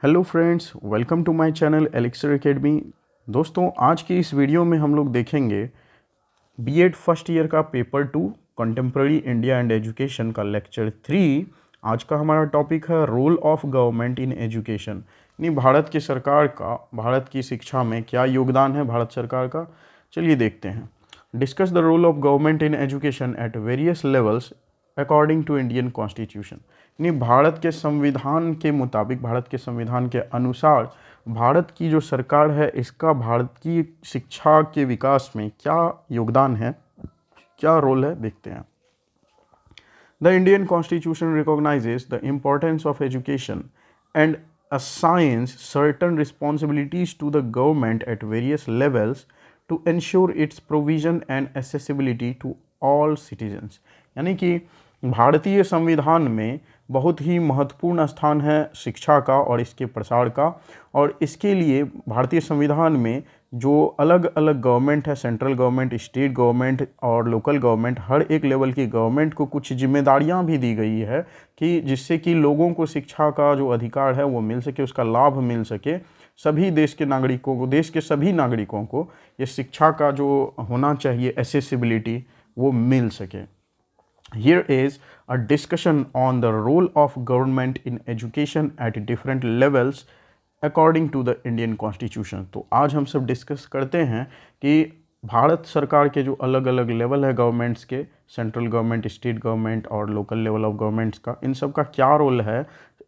Hello friends, welcome to my channel elixir academy. दोस्तों, आज की इस वीडियो में हम लोग देखेंगे बीएड फर्स्ट ईयर का paper 2 contemporary India and education का लेक्चर 3। आज का हमारा टॉपिक है role of government in education, यानी भारत की सरकार का भारत की शिक्षा में क्या योगदान है भारत सरकार का। चलिए देखते हैं। Discuss the role of government in education at various levels according to Indian constitution, यानी भारत के संविधान के मुताबिक, भारत के संविधान के अनुसार भारत की जो सरकार है इसका भारत की शिक्षा के विकास में क्या योगदान है, क्या रोल है, देखते हैं। The Indian constitution recognises the importance of education and assigns certain responsibilities to the government at various levels to ensure its provision and accessibility to all citizens। यानी कि भारतीय संविधान में बहुत ही महत्वपूर्ण स्थान है शिक्षा का और इसके प्रसार का, और इसके लिए भारतीय संविधान में जो अलग अलग गवर्नमेंट है, सेंट्रल गवर्नमेंट, स्टेट गवर्नमेंट और लोकल गवर्नमेंट, हर एक लेवल की गवर्नमेंट को कुछ जिम्मेदारियां भी दी गई है कि जिससे कि लोगों को शिक्षा का जो अधिकार है वो मिल सके, उसका लाभ मिल सके। सभी देश के नागरिकों को, देश के सभी नागरिकों को ये शिक्षा का जो होना चाहिए एक्सेसिबिलिटी, वो मिल सके। Here is a discussion on the role of government in education at different levels according to the Indian Constitution। तो आज हम सब डिस्कस करते हैं कि भारत सरकार के जो अलग अलग लेवल है गवर्नमेंट्स के, सेंट्रल गवर्नमेंट, स्टेट गवर्नमेंट और लोकल लेवल ऑफ गवर्नमेंट्स का, इन सब का क्या रोल है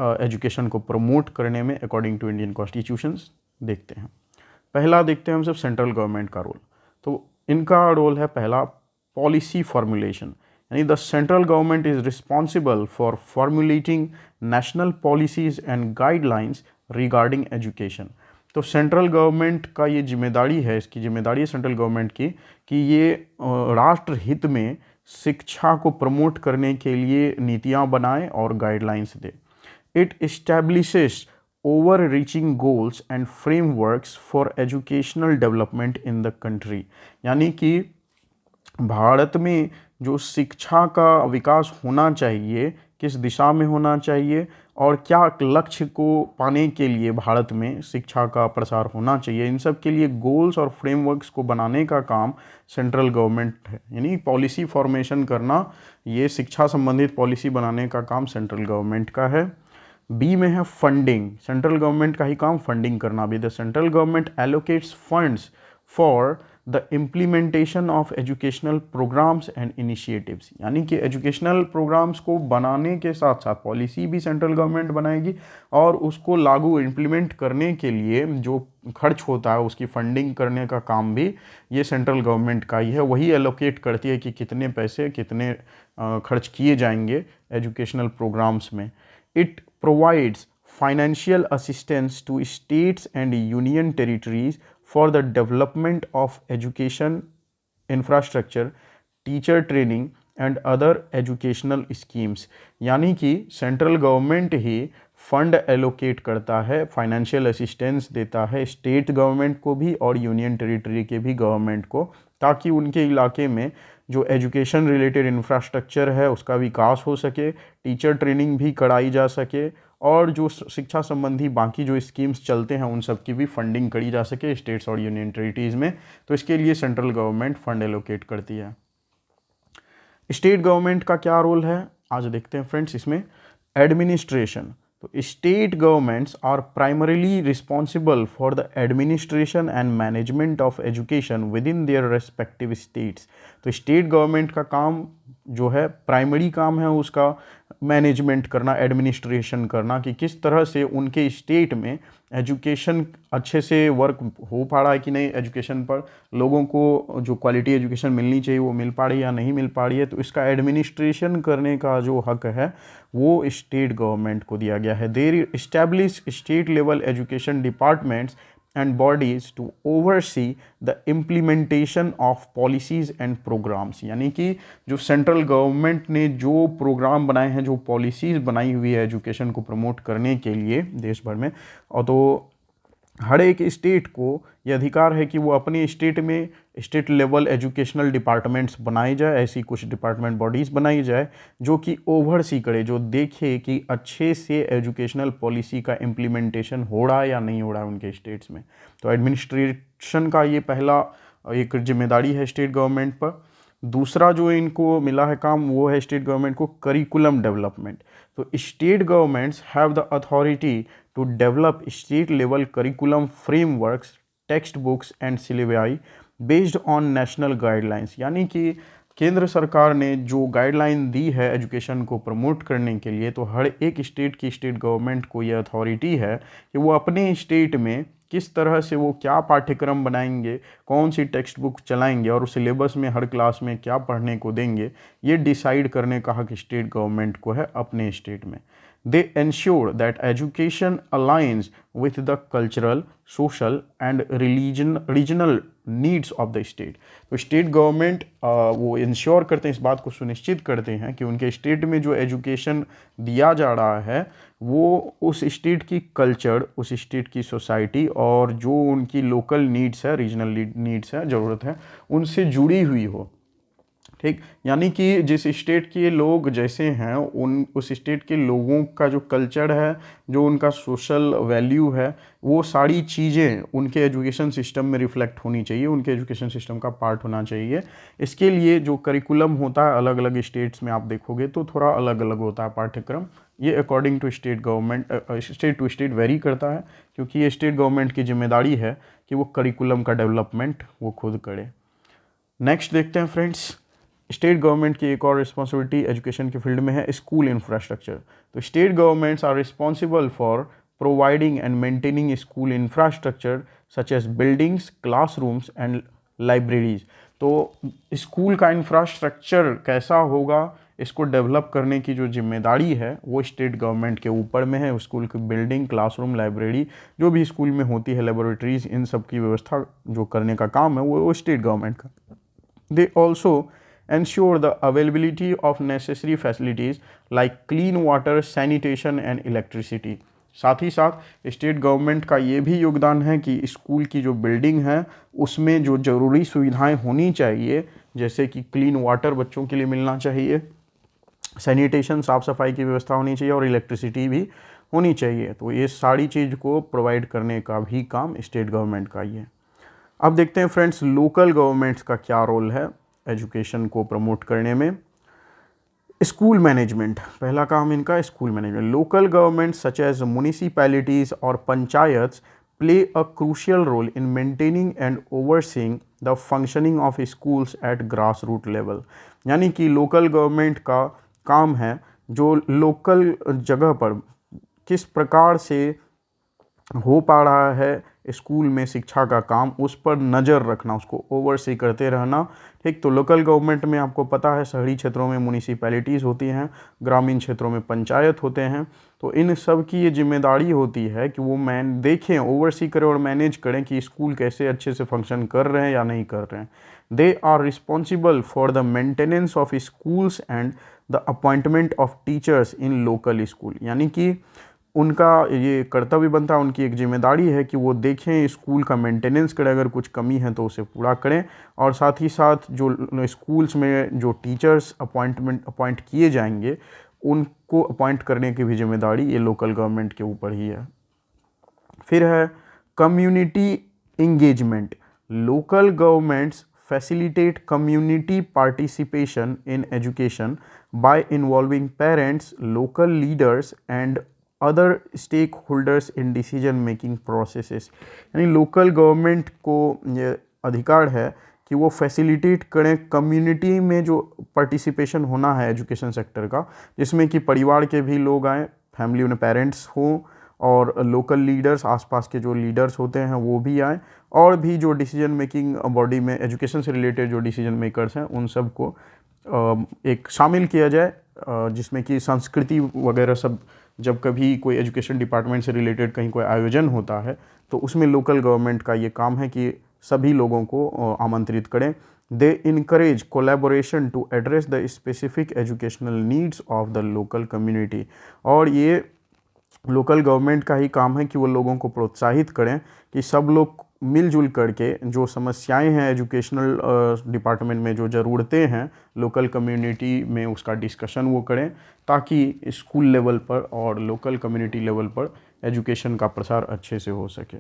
एजुकेशन को प्रमोट करने में अकॉर्डिंग टू इंडियन कॉन्स्टिट्यूशन। देखते हैं। पहला देखते हैं हम सब सेंट्रल गवर्नमेंट का रोल। तो इनका रोल है पहला, पॉलिसी फॉर्मुलेशन, यानी the central government is responsible for formulating national policies and guidelines regarding education. तो सेंट्रल गवर्नमेंट का ये जिम्मेदारी है, इसकी जिम्मेदारी है सेंट्रल गवर्नमेंट की कि ये राष्ट्र हित में शिक्षा को प्रमोट करने के लिए नीतियाँ बनाए और गाइडलाइंस दे। It establishes overreaching goals and frameworks for educational development in the country, यानी कि भारत में जो शिक्षा का विकास होना चाहिए, किस दिशा में होना चाहिए और क्या लक्ष्य को पाने के लिए भारत में शिक्षा का प्रसार होना चाहिए, इन सब के लिए गोल्स और फ्रेमवर्क्स को बनाने का काम सेंट्रल गवर्नमेंट है। यानी पॉलिसी फॉर्मेशन करना, ये शिक्षा संबंधित पॉलिसी बनाने का काम सेंट्रल गवर्नमेंट का है। बी में है फंडिंग, सेंट्रल गवर्नमेंट का ही काम फंडिंग करना भी। The central government allocates funds for the implementation of educational programmes and initiatives, यानी कि एजुकेशनल प्रोग्राम्स को बनाने के साथ साथ पॉलिसी भी सेंट्रल गवर्नमेंट बनाएगी और उसको लागू इम्प्लीमेंट करने के लिए जो खर्च होता है उसकी फंडिंग करने का काम भी ये सेंट्रल गवर्नमेंट का ही है। वही एलोकेट करती है कि कितने पैसे कितने खर्च किए जाएंगे एजुकेशनल प्रोग्राम्स में। It provides financial assistance to states and union territories for the development of education infrastructure, teacher training and other educational schemes। यानी कि सेंट्रल गवर्नमेंट ही फंड एलोकेट करता है, फाइनेंशियल असिस्टेंस देता है स्टेट गवर्नमेंट को भी और यूनियन टेरिटरी के भी गवर्नमेंट को, ताकि उनके इलाके में जो एजुकेशन रिलेटेड इंफ्रास्ट्रक्चर है उसका विकास हो सके, टीचर ट्रेनिंग भी कराई जा सके और जो शिक्षा संबंधी बाकी जो स्कीम्स चलते हैं उन सब की भी फंडिंग करी जा सके स्टेट्स और यूनियन टेरिटरीज़ में। तो इसके लिए सेंट्रल गवर्नमेंट फंड एलोकेट करती है। स्टेट गवर्नमेंट का क्या रोल है आज देखते हैं फ्रेंड्स। इसमें एडमिनिस्ट्रेशन, तो state governments are primarily responsible for the administration and management of education within their respective states. तो स्टेट गवर्नमेंट का काम जो है, प्राइमरी काम है उसका मैनेजमेंट करना, एडमिनिस्ट्रेशन करना, कि किस तरह से उनके स्टेट में एजुकेशन अच्छे से वर्क हो पा रहा है कि नहीं, एजुकेशन पर लोगों को जो क्वालिटी एजुकेशन मिलनी चाहिए वो मिल पा रही है या नहीं मिल पा रही है। तो इसका एडमिनिस्ट्रेशन करने का जो हक है वो स्टेट गवर्नमेंट को दिया गया है। They're establish state level education departments and bodies to oversee the implementation of policies and programs। यानी कि जो सेंट्रल गवर्नमेंट ने जो प्रोग्राम बनाए हैं, जो पॉलिसीज़ बनाई हुई है एजुकेशन को प्रमोट करने के लिए देश भर में, और तो हर एक स्टेट को ये अधिकार है कि वो अपने स्टेट में स्टेट लेवल एजुकेशनल डिपार्टमेंट्स बनाए जाए, ऐसी कुछ डिपार्टमेंट बॉडीज़ बनाई जाए जो कि ओवरसी करे, जो देखे कि अच्छे से एजुकेशनल पॉलिसी का इम्प्लीमेंटेशन हो रहा है या नहीं हो रहा है उनके स्टेट्स में। तो एडमिनिस्ट्रेशन का ये पहला एक जिम्मेदारी है स्टेट गवर्नमेंट पर। दूसरा जो इनको मिला है काम वो है स्टेट गवर्नमेंट को करिकुलम डेवलपमेंट। तो state governments have the authority to develop state level curriculum frameworks, text books and syllabi based on national guidelines. यानी कि केंद्र सरकार ने जो गाइडलाइन दी है एजुकेशन को प्रमोट करने के लिए, तो हर एक स्टेट की स्टेट गवर्नमेंट को ये अथॉरिटी है कि वो अपने स्टेट में किस तरह से वो क्या पाठ्यक्रम बनाएंगे, कौन सी टेक्स्ट बुक चलाएंगे और सिलेबस में हर क्लास में क्या पढ़ने को देंगे, ये डिसाइड करने का हक स्टेट गवर्नमेंट को है अपने स्टेट में। They ensure that education aligns with the cultural, social and regional needs of the state। तो स्टेट गवर्नमेंट वो इंश्योर करते हैं, इस बात को सुनिश्चित करते हैं कि उनके स्टेट में जो एजुकेशन दिया जा रहा है वो उस स्टेट की कल्चर, उस स्टेट की सोसाइटी और जो उनकी लोकल नीड्स है, रीजनल नीड्स है, ज़रूरत है, उनसे जुड़ी हुई हो। ठीक, यानी कि जिस स्टेट के लोग जैसे हैं उस स्टेट के लोगों का जो कल्चर है, जो उनका सोशल वैल्यू है, वो सारी चीज़ें उनके एजुकेशन सिस्टम में रिफ्लेक्ट होनी चाहिए, उनके एजुकेशन सिस्टम का पार्ट होना चाहिए। इसके लिए जो करिकुलम होता है अलग अलग स्टेट्स में आप देखोगे तो थोड़ा अलग अलग होता है पाठ्यक्रम। ये according to state government, state to state vary करता है, क्योंकि ये स्टेट गवर्नमेंट की जिम्मेदारी है कि वो करिकुलम का डेवलपमेंट वो खुद करे। नेक्स्ट देखते हैं फ्रेंड्स, स्टेट गवर्नमेंट की एक और रिस्पॉन्सिबिलिटी एजुकेशन के फील्ड में है स्कूल इंफ्रास्ट्रक्चर। तो state governments are responsible for providing and maintaining school infrastructure such as buildings, classrooms and libraries. तो स्कूल का इंफ्रास्ट्रक्चर कैसा होगा, इसको डेवलप करने की जो जिम्मेदारी है वो स्टेट गवर्नमेंट के ऊपर में है। स्कूल की बिल्डिंग, क्लासरूम, लाइब्रेरी जो भी स्कूल में होती है, लेबोरेटरीज, इन सब की व्यवस्था जो करने का काम है वो स्टेट गवर्नमेंट का। They also ensure the availability of necessary facilities like clean water, sanitation and electricity। साथ ही साथ स्टेट गवर्नमेंट का ये भी योगदान है कि स्कूल की जो बिल्डिंग है उसमें जो ज़रूरी सुविधाएं होनी चाहिए, जैसे कि क्लीन वाटर बच्चों के लिए मिलना चाहिए, सैनिटेशन, साफ़ सफाई की व्यवस्था होनी चाहिए और इलेक्ट्रिसिटी भी होनी चाहिए। तो ये सारी चीज़ को प्रोवाइड करने का भी काम स्टेट गवर्नमेंट का ही है। अब देखते हैं फ्रेंड्स लोकल गवर्नमेंट्स का क्या रोल है एजुकेशन को प्रमोट करने में। स्कूल मैनेजमेंट, पहला काम इनका school management. Local government such as municipalities और panchayats play a crucial role in maintaining and overseeing the functioning of schools at grass root level. यानी कि लोकल गवर्नमेंट का काम है जो लोकल जगह पर किस प्रकार से हो पा रहा है स्कूल में शिक्षा का काम, उस पर नज़र रखना, उसको ओवरसी करते रहना। ठीक, तो लोकल गवर्नमेंट में आपको पता है शहरी क्षेत्रों में म्यूनिसिपैलिटीज़ होती हैं, ग्रामीण क्षेत्रों में पंचायत होते हैं। तो इन सब की ये जिम्मेदारी होती है कि वो देखें, ओवरसी करें और मैनेज करें कि स्कूल कैसे अच्छे से फंक्शन कर रहे हैं या नहीं कर रहे हैं। They are responsible for the maintenance of schools and the appointment of teachers in local school. यानी कि उनका ये कर्तव्य बनता है, उनकी एक जिम्मेदारी है कि वो देखें स्कूल का मेंटेनेंस करें, अगर कुछ कमी है तो उसे पूरा करें, और साथ ही साथ जो स्कूल्स में जो टीचर्स अपॉइंट किए जाएंगे उनको अपॉइंट करने की भी जिम्मेदारी ये लोकल गवर्नमेंट के ऊपर ही है। फिर है community engagement. Local governments facilitate community participation in education by involving parents, local leaders and other stakeholders in decision making processes। यानी लोकल गवर्नमेंट को ये अधिकार है कि वो फैसिलिटेट करें कम्युनिटी में जो पार्टिसिपेशन होना है एजुकेशन सेक्टर का, जिसमें कि परिवार के भी लोग आएँ, फैमिली में पेरेंट्स हों और लोकल लीडर्स, आसपास के जो लीडर्स होते हैं वो भी आए, और भी जो डिसीजन मेकिंग बॉडी में एजुकेशन से रिलेटेड जो डिसीजन मेकर्स हैं उन सब को एक शामिल किया जाए, जिसमें कि संस्कृति वगैरह सब, जब कभी कोई एजुकेशन डिपार्टमेंट से रिलेटेड कहीं कोई आयोजन होता है तो उसमें लोकल गवर्नमेंट का ये काम है कि सभी लोगों को आमंत्रित करें। They encourage collaboration to address the specific educational needs of the local community. और ये लोकल गवर्नमेंट का ही काम है कि वो लोगों को प्रोत्साहित करें कि सब लोग मिलजुल करके जो समस्याएं हैं एजुकेशनल डिपार्टमेंट में, जो ज़रूरतें हैं लोकल कम्युनिटी में, उसका डिस्कशन वो करें ताकि स्कूल लेवल पर और लोकल कम्युनिटी लेवल पर एजुकेशन का प्रसार अच्छे से हो सके।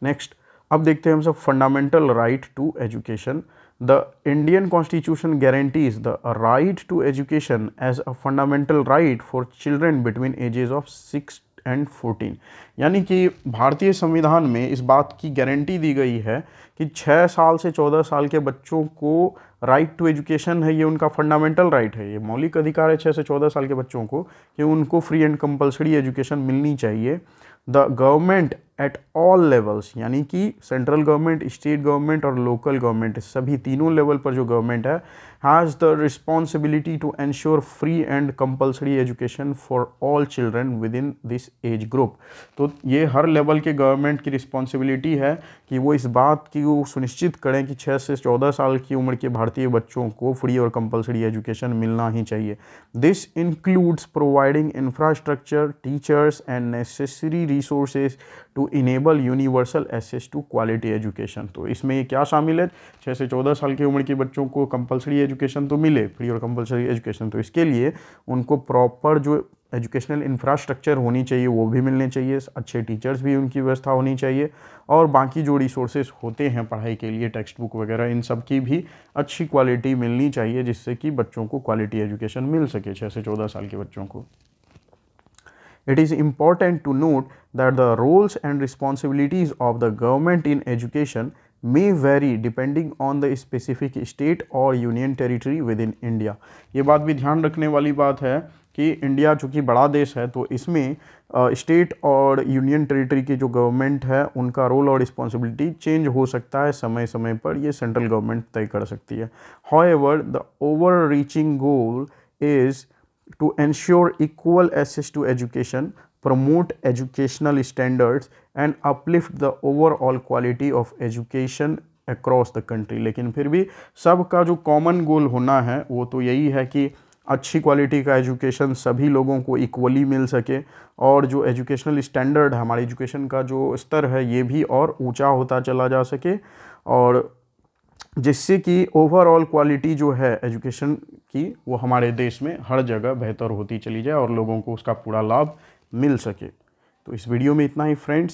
नेक्स्ट, अब देखते हैं हम सब fundamental right to education. The Indian constitution guarantees the right to education as a fundamental right for children between ages of 6 and 14। यानी कि भारतीय संविधान में इस बात की गारंटी दी गई है कि 6 साल से 14 साल के बच्चों को राइट टू एजुकेशन है, ये उनका फंडामेंटल राइट है, ये मौलिक अधिकार है 6 से 14 साल के बच्चों को कि उनको फ्री एंड कंपलसरी एजुकेशन मिलनी चाहिए। The government at all levels, यानी कि सेंट्रल गवर्नमेंट, स्टेट गवर्नमेंट और लोकल गवर्नमेंट, सभी तीनों लेवल पर जो गवर्नमेंट है, has the responsibility to ensure free and compulsory education for all children within this age group. तो ये हर लेवल के गवर्नमेंट की रिस्पॉन्सिबिलिटी है कि वो इस बात की वो सुनिश्चित करें कि 6 से 14 साल की उम्र के भारतीय बच्चों को फ्री और कंपलसरी एजुकेशन मिलना ही चाहिए। This includes providing infrastructure, teachers and necessary resources to enable universal access to quality education. तो इसमें ये क्या शामिल है, 6 से 14 साल की उम्र के बच्चों को कंपलसरी एजुकेशन तो मिले, फ्री और कंपलसरी एजुकेशन, तो इसके लिए उनको प्रॉपर जो एजुकेशनल इंफ्रास्ट्रक्चर होनी चाहिए वो भी मिलने चाहिए, अच्छे टीचर्स भी उनकी व्यवस्था होनी चाहिए, और बाकी जो रिसोर्सेज होते हैं पढ़ाई के लिए, टेक्स्ट बुक वगैरह, इन सब की भी अच्छी क्वालिटी मिलनी चाहिए जिससे कि बच्चों को क्वालिटी एजुकेशन मिल सके 6 से 14 साल के बच्चों को। It is important to note that the roles and responsibilities of the government in education may vary depending on the specific state or union territory within India। ये बात भी ध्यान रखने वाली बात है कि इंडिया चूँकि बड़ा देश है तो इसमें स्टेट और यूनियन टेरिटरी की जो गवर्नमेंट है उनका रोल और रिस्पॉन्सिबिलिटी चेंज हो सकता है समय समय पर, ये सेंट्रल गवर्नमेंट तय कर सकती है। However, the overreaching goal is to ensure equal access to education, promote educational standards and uplift the overall quality of education across the country। लेकिन फिर भी सबका जो कॉमन गोल होना है वो तो यही है कि अच्छी क्वालिटी का एजुकेशन सभी लोगों को इक्वली मिल सके, और जो एजुकेशनल स्टैंडर्ड है, हमारे एजुकेशन का जो स्तर है, ये भी और ऊंचा होता चला जा सके, और जिससे कि ओवरऑल क्वालिटी जो है एजुकेशन की वो हमारे देश में हर जगह बेहतर होती चली जाए और लोगों को उसका पूरा लाभ मिल सके। तो इस वीडियो में इतना ही फ्रेंड्स।